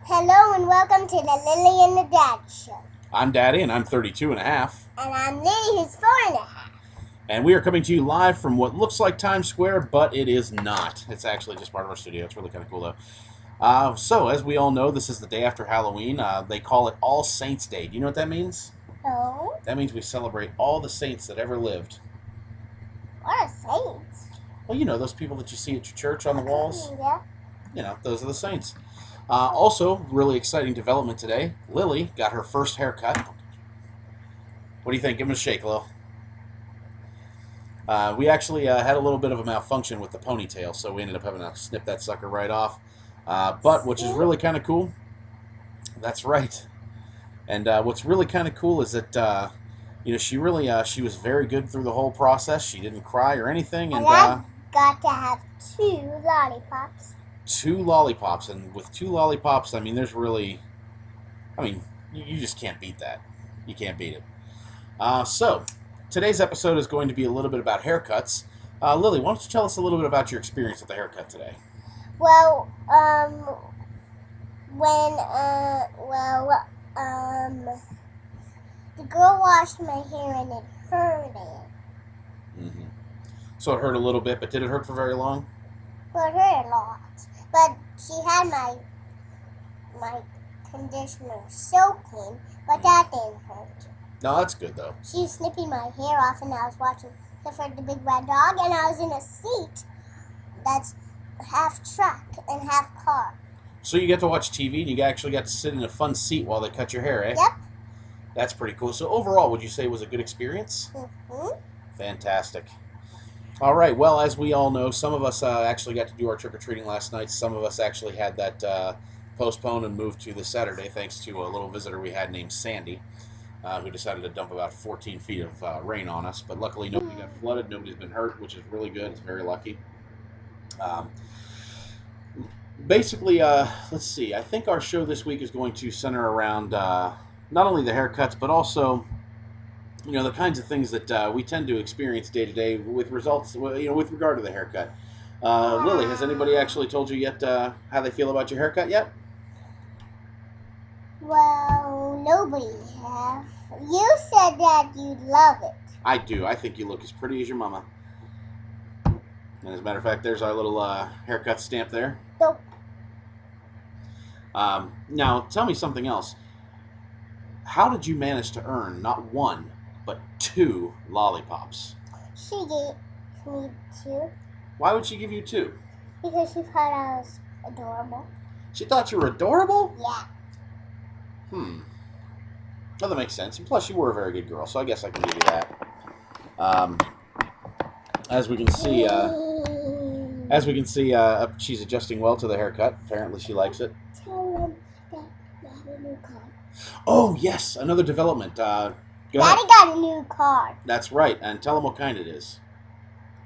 Hello and welcome to the Lily and the Dad Show. I'm Daddy, and I'm 32 and a half. And I'm Lily, who's 4.5. And we are coming to you live from what looks like Times Square, but it is not. It's actually just part of our studio. It's really kind of cool, though. So, as we all know, this is the day after Halloween. They call it All Saints Day. Do you know what that means? No. That means we celebrate all the saints that ever lived. What are saints? Well, you know, those people that you see at your church on the walls. Yeah. You know, those are the saints. Also, really exciting development today. Lily got her first haircut. What do you think? Give him a shake, Lil. We actually had a little bit of a malfunction with the ponytail, so we ended up having to snip that sucker right off. But which is really kind of cool. That's right. And what's really kind of cool is that she was very good through the whole process. She didn't cry or anything, and I got to have 2 lollipops. 2 lollipops, and with 2 lollipops, I mean, you just can't beat that. You can't beat it. So, today's episode is going to be a little bit about haircuts. Lily, why don't you tell us a little bit about your experience with the haircut today? Well, the girl washed my hair and it hurt it. Mm-hmm. So it hurt a little bit, but did it hurt for very long? Well, it hurt a lot. But she had my conditioner soaking, but that didn't hurt. No, that's good, though. She was snipping my hair off, and I was watching Clifford the Big Red Dog, and I was in a seat that's half truck and half car. So you get to watch TV, and you actually got to sit in a fun seat while they cut your hair, eh? Yep. That's pretty cool. So overall, would you say it was a good experience? Mm-hmm. Fantastic. All right. Well, as we all know, some of us actually got to do our trick-or-treating last night. Some of us actually had that postponed and moved to this Saturday, thanks to a little visitor we had named Sandy, who decided to dump about 14 feet of rain on us. But luckily, nobody got flooded. Nobody's been hurt, which is really good. It's very lucky. Basically, let's see. I think our show this week is going to center around not only the haircuts, but also, you know, the kinds of things that we tend to experience day to day with results, you know, with regard to the haircut. Lily, has anybody actually told you yet how they feel about your haircut yet? Well, nobody have. You said that you'd love it. I do. I think you look as pretty as your mama. And as a matter of fact, there's our little haircut stamp there. Nope. Now, tell me something else. How did you manage to earn not 1, but 2 lollipops? She gave me 2. Why would she give you 2? Because she thought I was adorable. She thought you were adorable? Yeah. Well, that makes sense. And plus, you were a very good girl, so I guess I can give you that. As we can see, she's adjusting well to the haircut. Apparently, she likes it. Tell them that I have a new car. Oh, yes, another development. Go ahead. Daddy got a new car. That's right, and tell them what kind it is.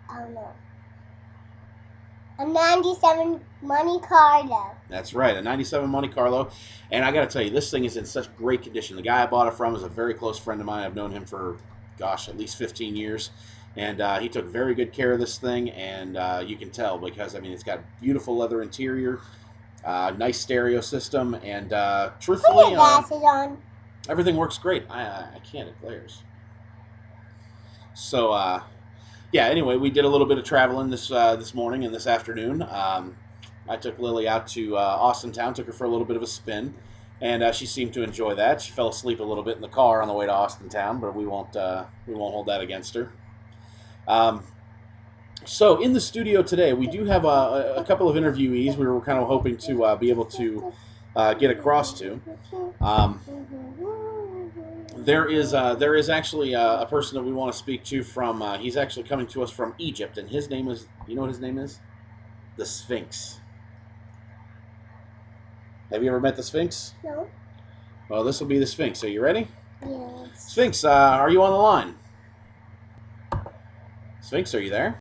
I don't know. A 97 Monte Carlo. That's right, a 97 Monte Carlo. And I got to tell you, this thing is in such great condition. The guy I bought it from is a very close friend of mine. I've known him for, gosh, at least 15 years. And he took very good care of this thing, and you can tell because, I mean, it's got beautiful leather interior, nice stereo system, and truthfully, Put your glasses on. Everything works great. I can't, it glares. So, yeah, anyway, we did a little bit of traveling this morning and this afternoon. I took Lily out to Austintown, took her for a little bit of a spin, and she seemed to enjoy that. She fell asleep a little bit in the car on the way to Austintown, but we won't hold that against her. So in the studio today, we do have a couple of interviewees we were kind of hoping to be able to get across to. There is actually a person that we want to speak to from. He's actually coming to us from Egypt, and his name is. You know what his name is? The Sphinx. Have you ever met the Sphinx? No. Well, this will be the Sphinx. Are you ready? Yes. Sphinx, are you on the line? Sphinx, are you there?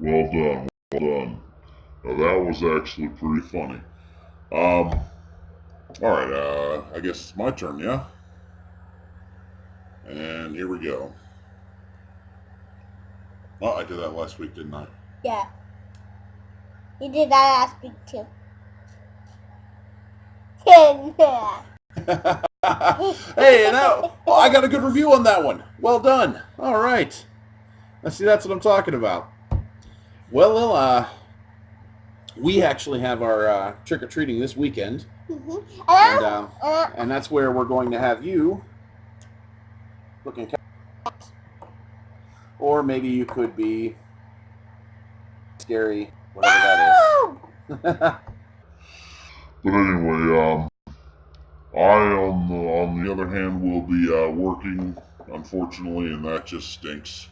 Well done, well done. Now that was actually pretty funny. Alright, I guess it's my turn, yeah? And here we go. Well, I did that last week, didn't I? Yeah. You did that last week too. Hey, now I got a good review on that one. Well done. All right. Let's see, that's what I'm talking about. Well, Lil, we actually have our trick-or-treating this weekend. And that's where we're going to have you looking, or maybe you could be scary, whatever that is. But anyway, I, on the other hand, will be working, unfortunately, and that just stinks.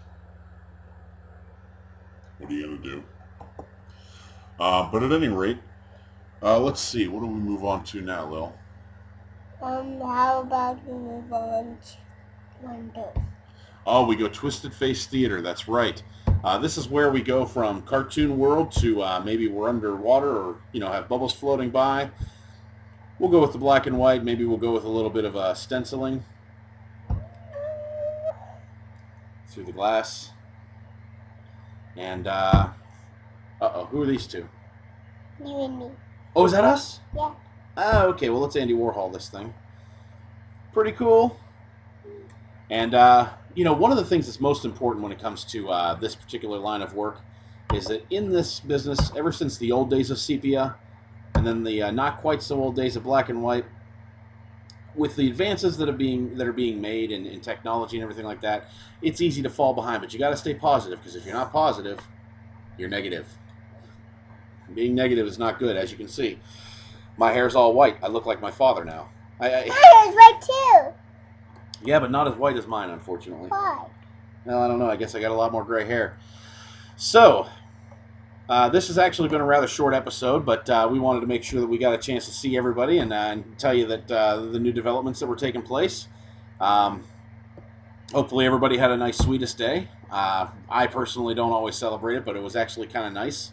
What are you going to do? But at any rate, let's see. What do we move on to now, Lil? How about we move on to Wonder? Oh, we go Twisted Face Theater. That's right. This is where we go from cartoon world to maybe we're underwater or, have bubbles floating by. We'll go with the black and white. Maybe we'll go with a little bit of stenciling through the glass. And, uh-oh, who are these two? You and me. Oh, is that us? Yeah. Oh, okay. Well, let's Andy Warhol this thing. Pretty cool. And, one of the things that's most important when it comes to this particular line of work is that in this business, ever since the old days of sepia, and then the not quite so old days of black and white, with the advances that are being made in technology and everything like that, it's easy to fall behind. But you got to stay positive, because if you're not positive, you're negative. Being negative is not good, as you can see. My hair's all white. I look like my father now. My hair's white too. Yeah, but not as white as mine, unfortunately. Why? Well, I don't know. I guess I got a lot more gray hair. So, this has actually been a rather short episode, but we wanted to make sure that we got a chance to see everybody and tell you that the new developments that were taking place. Hopefully everybody had a nice Sweetest Day. I personally don't always celebrate it, but it was actually kind of nice.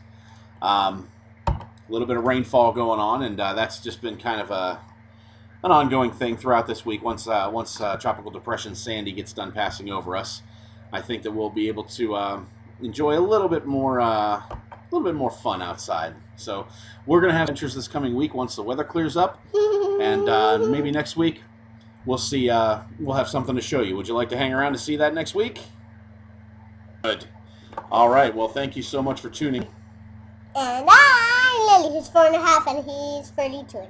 A little bit of rainfall going on, and that's just been kind of an ongoing thing throughout this week. Once Tropical Depression Sandy gets done passing over us, I think that we'll be able to enjoy a little bit more fun outside. So we're gonna have adventures this coming week once the weather clears up, and maybe next week we'll see. We'll have something to show you. Would you like to hang around to see that next week? Good. All right. Well, thank you so much for tuning. And I'm Lily, who's 4.5, and he's 32.5.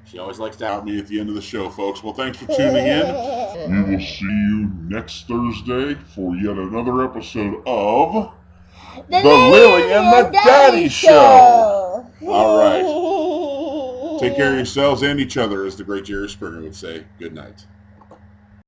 She always likes to out Me at the end of the show, folks. Well, thanks for tuning in. We will see you next Thursday for yet another episode of The Lily and the Daddy Show. All right. Take care of yourselves and each other, as the great Jerry Springer would say. Good night.